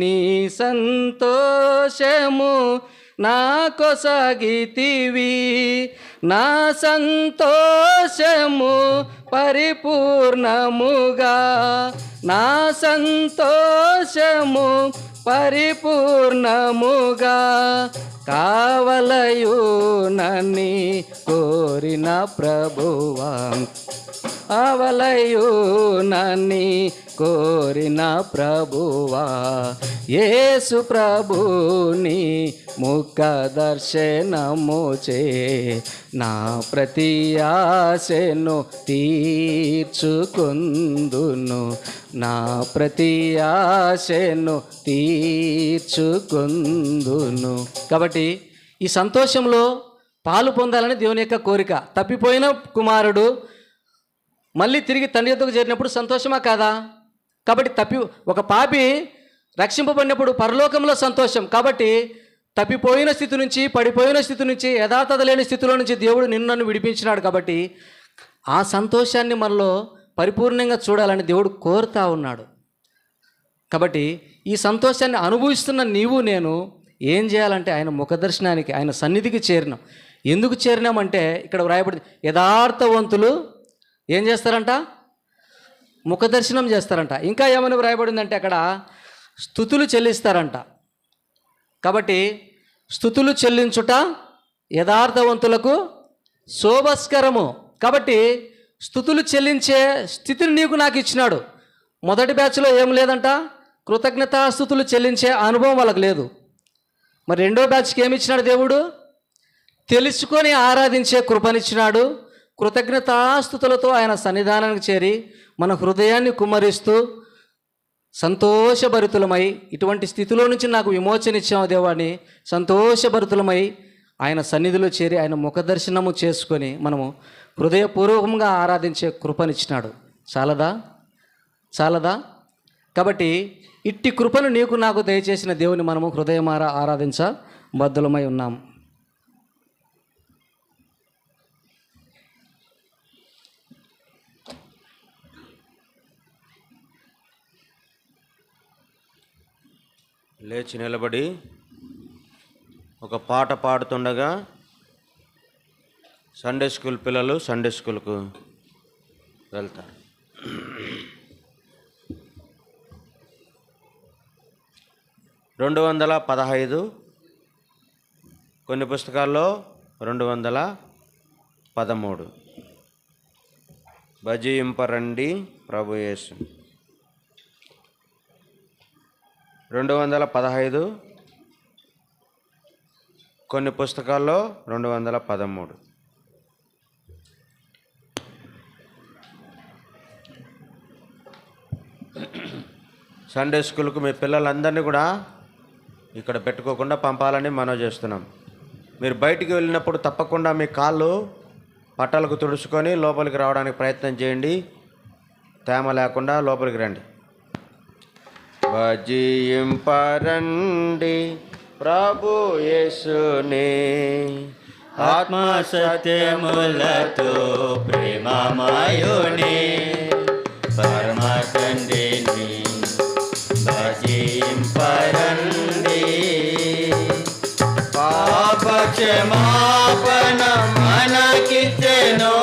నీ సంతోషము నా కొసగితివి, నా సంతోషము పరిపూర్ణముగా, నా సంతోషము పరిపూర్ణముగా కావలయు నన్ని కోరిన ప్రభువా, అవలయు నన్ని కోరిన ప్రభువా, యేసు ప్రభుని ముఖ దర్శనము చే నా ప్రతి ఆశను తీర్చుకొందును, నా ప్రతి ఆశను తీర్చుకొందును. కాబట్టి ఈ సంతోషంలో పాలు పొందాలని దేవుని యొక్క కోరిక. తప్పిపోయిన కుమారుడు మళ్ళీ తిరిగి తండ్రి యొద్దకు చేరినప్పుడు సంతోషమా కాదా? కాబట్టి ఒక పాపి రక్షింపబడినప్పుడు పరలోకంలో సంతోషం. కాబట్టి తప్పిపోయిన స్థితి నుంచి, పడిపోయిన స్థితి నుంచి, యథార్థత లేని స్థితిలో నుంచి దేవుడు నన్ను విడిపించినాడు. కాబట్టి ఆ సంతోషాన్ని మనలో పరిపూర్ణంగా చూడాలని దేవుడు కోరుతా ఉన్నాడు. కాబట్టి ఈ సంతోషాన్ని అనుభవిస్తున్న నేను ఏం చేయాలంటే ఆయన ముఖదర్శనానికి, ఆయన సన్నిధికి చేరినాం. ఎందుకు చేరినామంటే ఇక్కడ వ్రాయబడింది, యథార్థవంతులు ఏం చేస్తారంట? ముఖదర్శనం చేస్తారంట. ఇంకా ఏమని వ్రాయబడిందంటే అక్కడ స్తుతులు చెల్లిస్తారంట. కాబట్టి స్తుతులు చెల్లించుట యథార్థవంతులకు శోభస్కరము. కాబట్టి స్తుతులు చెల్లించే స్థితిని నాకు ఇచ్చినాడు. మొదటి బ్యాచ్లో ఏం లేదంట, కృతజ్ఞతాస్తుతులు చెల్లించే అనుభవం వాళ్ళకు లేదు. మరి రెండో బ్యాచ్కి ఏమి ఇచ్చినాడు దేవుడు? తెలుసుకొని ఆరాధించే కృపనిచ్చినాడు. కృతజ్ఞతాస్తుతులతో ఆయన సన్నిధానానికి చేరి మన హృదయాన్ని కుమ్మరిస్తూ సంతోషభరితులమై, ఇటువంటి స్థితిలో నుంచి నాకు విమోచన ఇచ్చాము దేవాన్ని, సంతోషభరితులమై ఆయన సన్నిధిలో చేరి ఆయన ముఖదర్శనము చేసుకొని మనము హృదయపూర్వకంగా ఆరాధించే కృపనిచ్చినాడు. చాలదా? కాబట్టి ఇట్టి కృపను నాకు దయచేసిన దేవుని మనము హృదయమారా ఆరాధించ బద్ధులమై ఉన్నాం. లేచి నిలబడి ఒక పాట పాడుతుండగా సండే స్కూల్ పిల్లలు సండే స్కూల్కు వెళ్తారు. 215, కొన్ని పుస్తకాల్లో 213. భజింపరండి ప్రభు యేసు. 215, కొన్ని పుస్తకాల్లో 213. సండే స్కూల్కు మీ పిల్లలందరినీ కూడా ఇక్కడ పెట్టుకోకుండా పంపాలని మనవి చేస్తున్నాం. మీరు బయటికి వెళ్ళినప్పుడు తప్పకుండా మీ కాళ్ళు పట్టాలకు తుడుచుకొని లోపలికి రావడానికి ప్రయత్నం చేయండి. తేమ లేకుండా లోపలికి రండి. భజింపరండి ప్రభు యేసుని ఆత్మ సత్యములతో ప్రేమమయుని పరమ తండ్రిని భజింపరండి. పాప క్షమాపణ మనకిచ్చెను,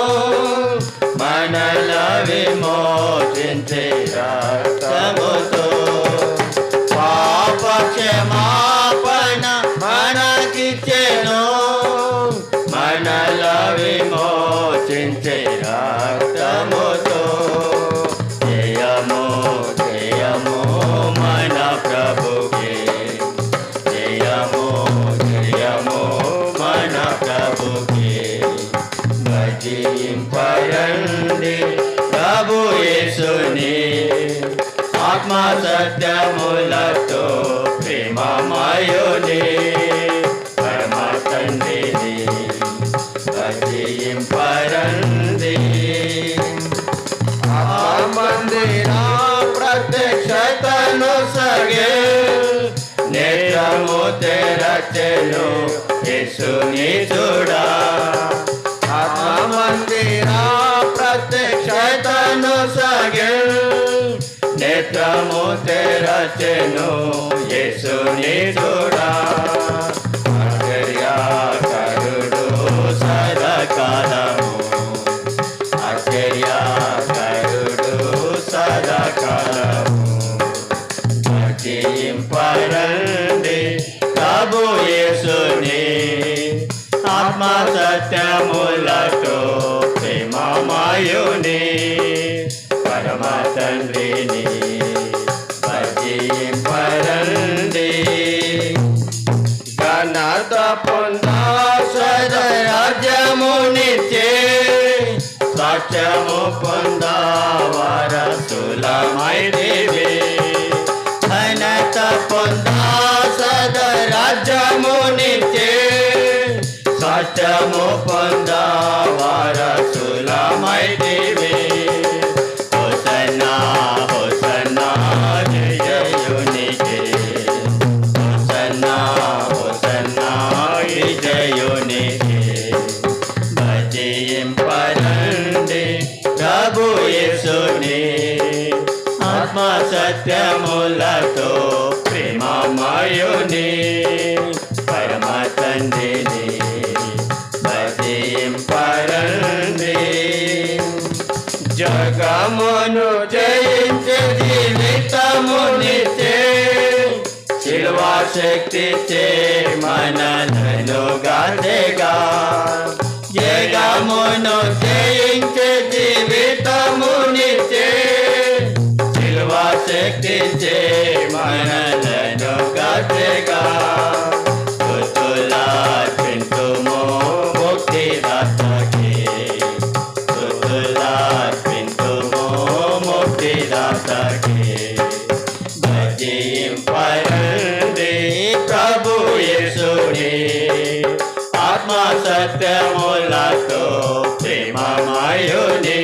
మనల విమోచించే రక్తముతో. పాప క్షమాపణ మనకిచ్చెను, మనల విమోచించే రక్తముతో. జయము జయము మన ప్రభుకే, జయము జయము మన ప్రభుకే. భజింపరండి ప్రభు యేసుని ఆత్మ సత్యములతో ప్రేమమయుని పరమ తండ్రిని భజింపరండి. మందిరా ప్రత్యక్షతను సగే నేత్రము తెరచెను యేసుని చూడా. మందిరా ప్రత్యక్షతను సగే నేత్రము తెరచెను యేసుని చూడా. ఆశ్చర్యకరుడు సదాకాలము, ఆశ్చర్యకరుడు సదాకాలము. భజింపరండి ప్రభు యేసుని ఆత్మ సత్యములతో ప్రేమమయుని పరమ తండ్రిని భజింపరండి. ఘనత పొందా స్వరాజ్యమునిచ్చే సాక్ష్యము పొందా వారసులమైతివి. ఘనత పొందా సదరాజ్యమునిచ్చే సాక్ష్యము పొందా వారసులమైతివి. హోసన్నా హోసన్నా జయునికి, హోసన్నా హోసన్నా జయునికి. భజింపరండి ప్రభు యేసుని ఆత్మ సత్యములతో ప్రేమమయుని పరమ తండ్రిని భజింపరండి. జగమును జయించే జీవితమునిచ్చే శిల్వా శక్తిచే మనలను గాచెగా. జగమును జయించే జీవితమునిచ్చే శిల్వా శక్తిచే మనలను గాచెగా. స్తుతులార్పింతుము ముక్తిదాతకి, స్తుతులార్పింతుము ముక్తిదాతకి. భజింపరండి ప్రభు యేసుని ఆత్మ సత్యములతో ప్రేమమయుని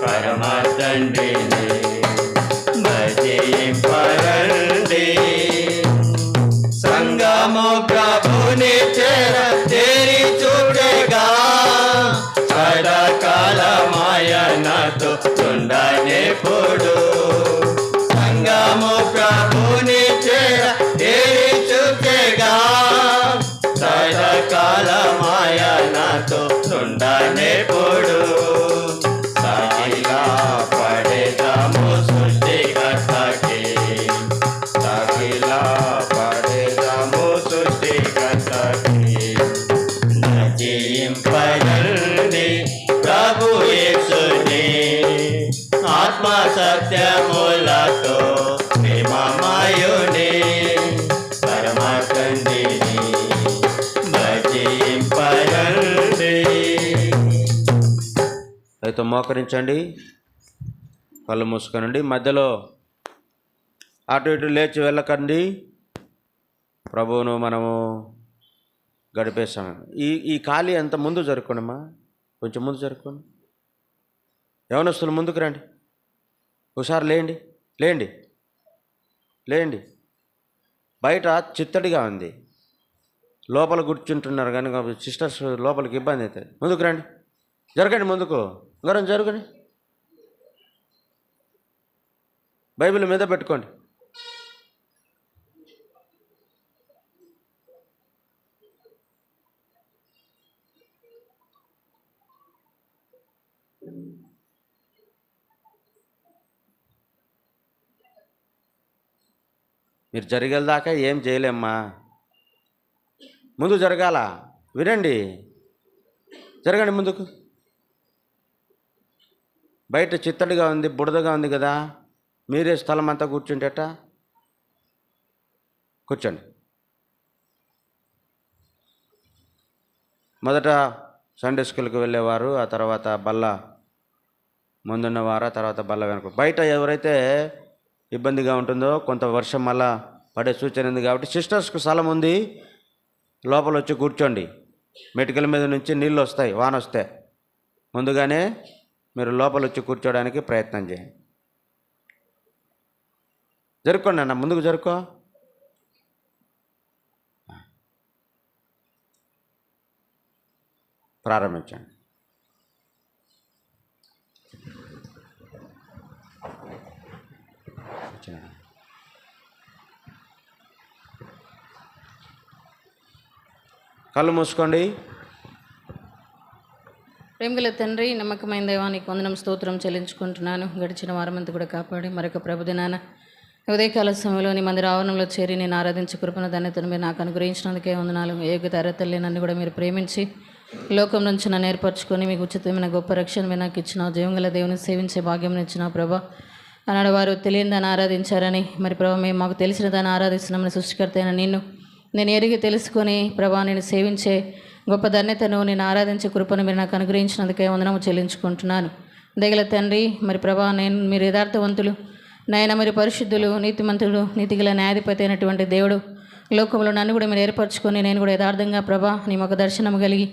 పరమ తండ్రిని భజింపరండి. సంగము ప్రభుని చేరి చూడగా సదాకాలమాయనతో తుండనెప్పుడు. సంగము ప్రభుని చేరి చూడగా సదాకాలమాయనతో తుండనెప్పుడు. సాగిలా పడేదాము సృష్టికర్తకి, సాగిలా పడేదాము సృష్టికర్తకి. భజింపరండి ప్రభు యేసుని ఆత్మ సత్యములతో ప్రేమమయుని పరమ తండ్రిని భజింపరండి. అయితే మోకరించండి, కళ్ళు మూసుకొనండి. మధ్యలో అటు ఇటు లేచి వెళ్ళకండి. ప్రభువును మనము గడిపే సమయం. ఈ ఖాళీ అంత ముందు జరుపుకోండమ్మా, కొంచెం ముందు జరుపుకోండి. యవనస్తులు ముందుకు రండి, ఒకసారి లేండి లేండి లేండి. బయట చిత్తడిగా ఉంది, లోపల కూర్చుంటున్నారు కనుక సిస్టర్స్ లోపలికి ఇబ్బంది అవుతుంది. ముందుకు రండి, జరగండి ముందుకు, గరం జరగండి. బైబిల్ మీద పెట్టుకోండి. మీరు జరిగేదాకా ఏం చేయలేమ్మా, ముందు జరగాల. వినండి, జరగండి ముందుకు. బయట చిత్తడిగా ఉంది, బుడదగా ఉంది కదా, మీరే స్థలం అంతా కూర్చుంటేట కూర్చోండి. మొదట సండే స్కూల్కి వెళ్ళేవారు, ఆ తర్వాత బల్ల ముందున్నవారు, ఆ తర్వాత బల్ల వెనుక. బయట ఎవరైతే ఇబ్బందిగా ఉంటుందో, కొంత వర్షం మళ్ళా పడే సూచన ఉంది కాబట్టి సిస్టర్స్కు స్థలం ఉంది, లోపల వచ్చి కూర్చోండి. మెటికల మీద నుంచి నీళ్ళు వస్తాయి, వాన వస్తే ముందుగానే మీరు లోపల వచ్చి కూర్చోడానికి ప్రయత్నం చేయండి. జరుపుకోండి అన్న, ముందుకు జరుపుకో. ప్రారంభించండి. కళ్ళు మూసుకోండి. ప్రేమగల తండ్రి, నమ్మకమైన దేవానికి వందనం స్తోత్రం చెల్లించుకుంటున్నాను. గడిచిన వారమంతా కూడా కాపాడి మరొక ప్రభుదినాన ఉదయకాల సమయంలో నీ మందిర ఆవరణంలో చేరి నేను ఆరాధించే కృపణ ధన్యతను మీరు నాకు అనుగ్రహించినందుకే వందనాలు. యోగ్యత అర్హతల్ని నన్ను కూడా మీరు ప్రేమించి లోకం నుంచి నన్ను ఏర్పరచుకొని మీకు ఉచితమైన గొప్ప రక్షణ మీరు నాకు ఇచ్చిన జీవంగల దేవుని సేవించే భాగ్యం ఇచ్చిన ప్రభా. అన్నాడు వారు తెలియని దాన్ని ఆరాధించారని, మరి ప్రభా మేము మాకు తెలిసిన దాన్ని ఆరాధిస్తున్నామని సృష్టికర్త అయిన నిన్ను నేను ఎరిగి తెలుసుకొని ప్రభా నేను సేవించే గొప్ప ధన్యతను నేను ఆరాధించే కృపను మీరు నాకు అనుగ్రహించినందుకే వందనము చెల్లించుకుంటున్నాను. దయగల తండ్రి, మరి ప్రభా మీరు యథార్థవంతులు నాయన, మరి పరిశుద్ధులు, నీతిమంతుడు, నీతిగల న్యాయాధిపతి అయినటువంటి దేవుడు లోకంలో నన్ను కూడా మీరు ఏర్పరచుకొని నేను కూడా యథార్థంగా ప్రభా నీ ఒక దర్శనం కలిగి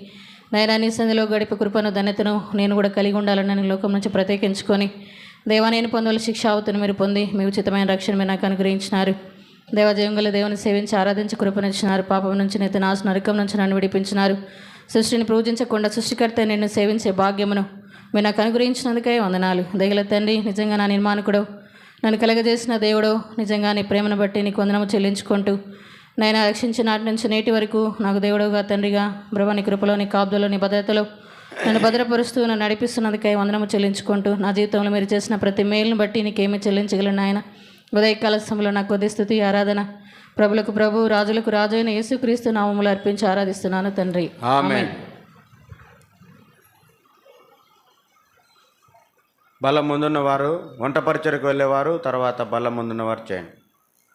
నాయన నీ సంధిలో గడిపే కృపను ధన్యతను నేను కూడా కలిగి ఉండాలని నేను లోకం నుంచి ప్రత్యేకించుకొని దేవా నేను పొందవల శిక్ష అవుతున్న మీరు పొంది మీ ఉచితమైన రక్షణ మీరు నాకు అనుగ్రహించినారు. దేవజయంగల దేవుని సేవించి ఆరాధించి కృపనిచ్చినారు. పాపం నుంచి నిత్య నాశ నరకం నుంచి నన్ను విడిపించినారు. సృష్టిని పూజించకుండా సృష్టికర్త నిన్ను సేవించే భాగ్యమును మీరు నాకు అనుగ్రహించినందుకే వందనాలు. దయగల తండ్రి, నిజంగా నా నిర్మాణకుడు, నన్ను కలగజేసిన దేవుడు, నిజంగా నీ ప్రేమను బట్టి నీకు వందనము చెల్లించుకుంటూ నేను రక్షించిన నాటి నుంచి నేటి వరకు నాకు దేవుడుగా తండ్రిగా బ్రహ్మ నీ కృపలో నీ కాపుదలో నీ భద్రతలో నన్ను భద్రపరుస్తూ నన్ను నడిపిస్తున్నందుకై వందనము చెల్లించుకుంటూ నా జీవితంలో మీరు చేసిన ప్రతి మేలును బట్టి నీకేమీ చెల్లించగలను నాయన. ఉదయకాల సమయంలో నాకు కొద్ది స్తుతి ఆరాధన ప్రభులకు ప్రభు రాజులకు రాజు అయిన యేసుక్రీస్తు నామములు అర్పించి ఆరాధిస్తున్నాను తండ్రి. ఆమేన్. బల్ల ముందున్నవారు వంట పరిచయకు వెళ్ళేవారు, తర్వాత బల్ల ముందున్నవారు చేయండి.